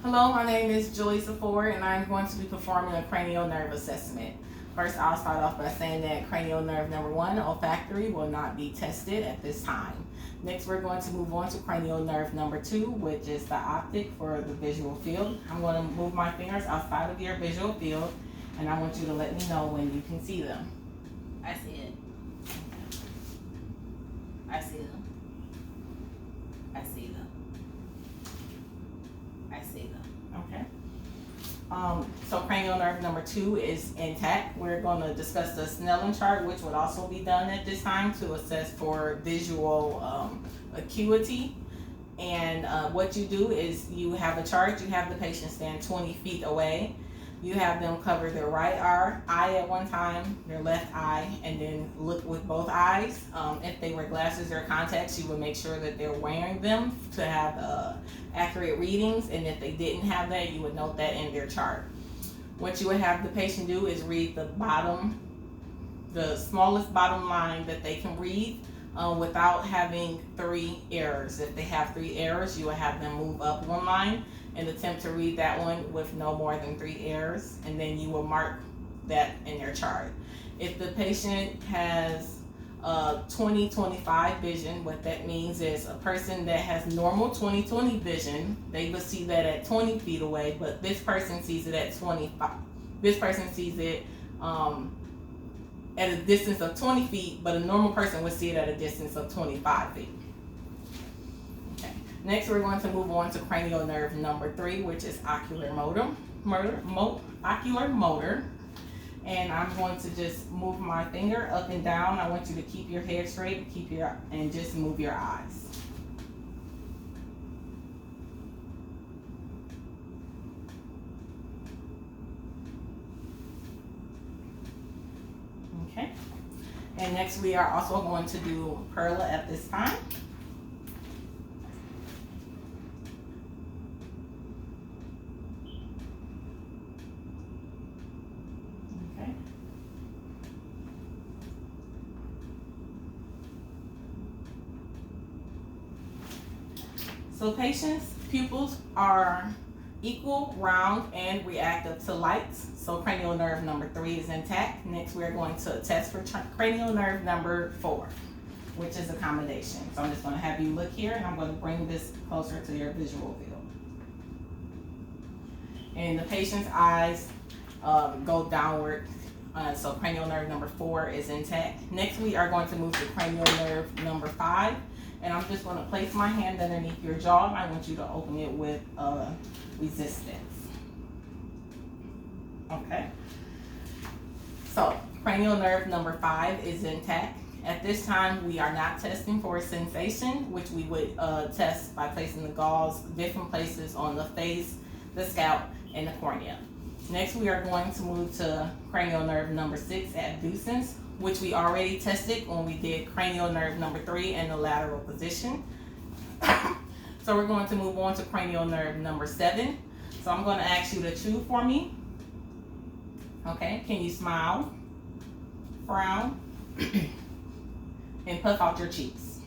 Hello, my name is Julie Ford, and I'm going to be performing a cranial nerve assessment. First, I'll start off by saying that cranial nerve number 1, olfactory, will not be tested at this time. Next, we're going to move on to cranial nerve number 2, which is the optic for the visual field. I'm going to move my fingers outside of your visual field, and I want you to let me know when you can see them. I see it. I see them. I see them. I see them. Okay. So cranial nerve number 2 is intact. We're going to discuss the Snellen chart, which would also be done at this time to assess for visual acuity. And what you do is you have a chart. You have the patient stand 20 feet away. You have them cover their right eye at one time, their left eye, and then look with both eyes. If they wear glasses or contacts, you would make sure that they're wearing them to have accurate readings. And if they didn't have that, you would note that in their chart. What you would have the patient do is read the smallest bottom line that they can read without having 3 errors. If they have 3 errors, you would have them move up 1 line and attempt to read that one with no more than 3 errors, and then you will mark that in your chart. If the patient has 20/25 vision, what that means is a person that has normal 20/20 vision, they will see that at 20 feet away, but this person sees it at 25. This person sees it at a distance of 20 feet, but a normal person would see it at a distance of 25 feet. Next, we're going to move on to cranial nerve number 3, which is ocular motor. And I'm going to just move my finger up and down. I want you to keep your head straight, and just move your eyes. Okay. And next, we are also going to do Perla at this time. So patients' pupils are equal, round, and reactive to lights. So cranial nerve number 3 is intact. Next, we're going to test for cranial nerve number 4, which is accommodation. So I'm just going to have you look here, and I'm going to bring this closer to your visual field. And the patient's eyes go downward. So cranial nerve number 4 is intact. Next, we are going to move to cranial nerve number 5. And I'm just going to place my hand underneath your jaw. I want you to open it with resistance. Okay. So cranial nerve number 5 is intact. At this time, we are not testing for sensation, which we would test by placing the gauze different places on the face, the scalp, and the cornea. Next, we are going to move to cranial nerve number 6 abducens, which we already tested when we did cranial nerve number 3 in the lateral position. So we're going to move on to cranial nerve number 7. So I'm going to ask you to chew for me. Okay, can you smile, frown, and puff out your cheeks?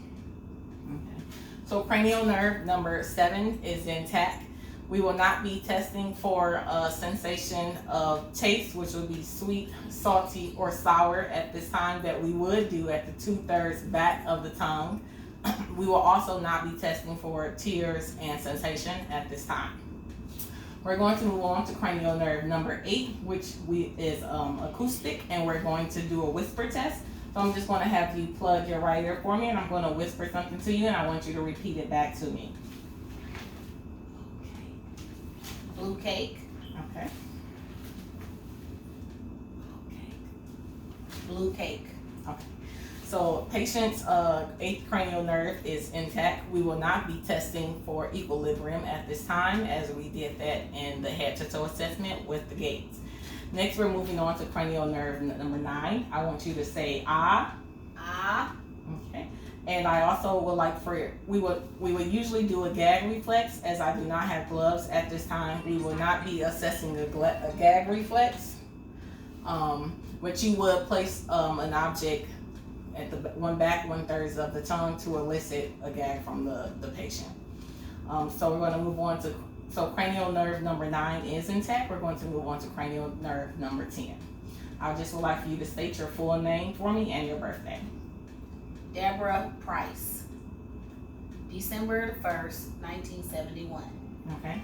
Okay. So cranial nerve number 7 is intact. We will not be testing for a sensation of taste, which would be sweet, salty, or sour at this time, that we would do at the 2/3 back of the tongue. We will also not be testing for tears and sensation at this time. We're going to move on to cranial nerve number 8, which is acoustic, and we're going to do a whisper test. So I'm just going to have you plug your right ear for me, and I'm going to whisper something to you, and I want you to repeat it back to me. Blue cake. Okay. Blue cake. Okay. So patient's 8th cranial nerve is intact. We will not be testing for equilibrium at this time, as we did that in the head to toe assessment with the gates. Next, we're moving on to cranial nerve number 9. I want you to say ah. Ah. Okay. And I also would like we would usually do a gag reflex, as I do not have gloves at this time. We will not be assessing a gag reflex, but you would place an object at the back 1/3 of the tongue to elicit a gag from the patient. So we're going to move on to So cranial nerve number 9 is intact. We're going to move on to cranial nerve number 10. I just would like for you to state your full name for me and your birthday. Deborah Price. December the 1st, 1971. Okay.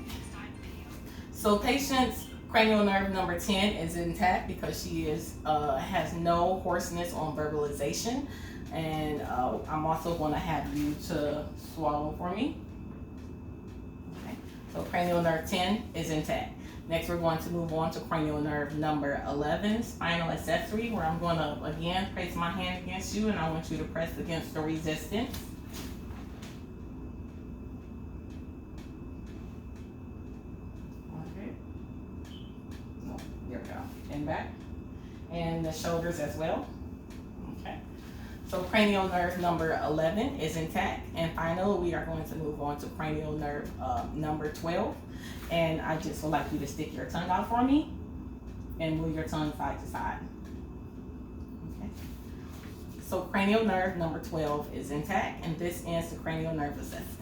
So patient's cranial nerve number 10 is intact because she is has no hoarseness on verbalization. And I'm also going to have you to swallow for me. Okay. So cranial nerve 10 is intact. Next, we're going to move on to cranial nerve number 11, spinal accessory, where I'm going to, again, place my hand against you, and I want you to press against the resistance. Okay. Oh, there we go. And back. And the shoulders as well. Okay. So cranial nerve number 11 is intact. And finally, we are going to move on to cranial nerve number 12. And I just would like you to stick your tongue out for me and move your tongue side to side. Okay. So cranial nerve number 12 is intact, and this ends the cranial nerve assessment.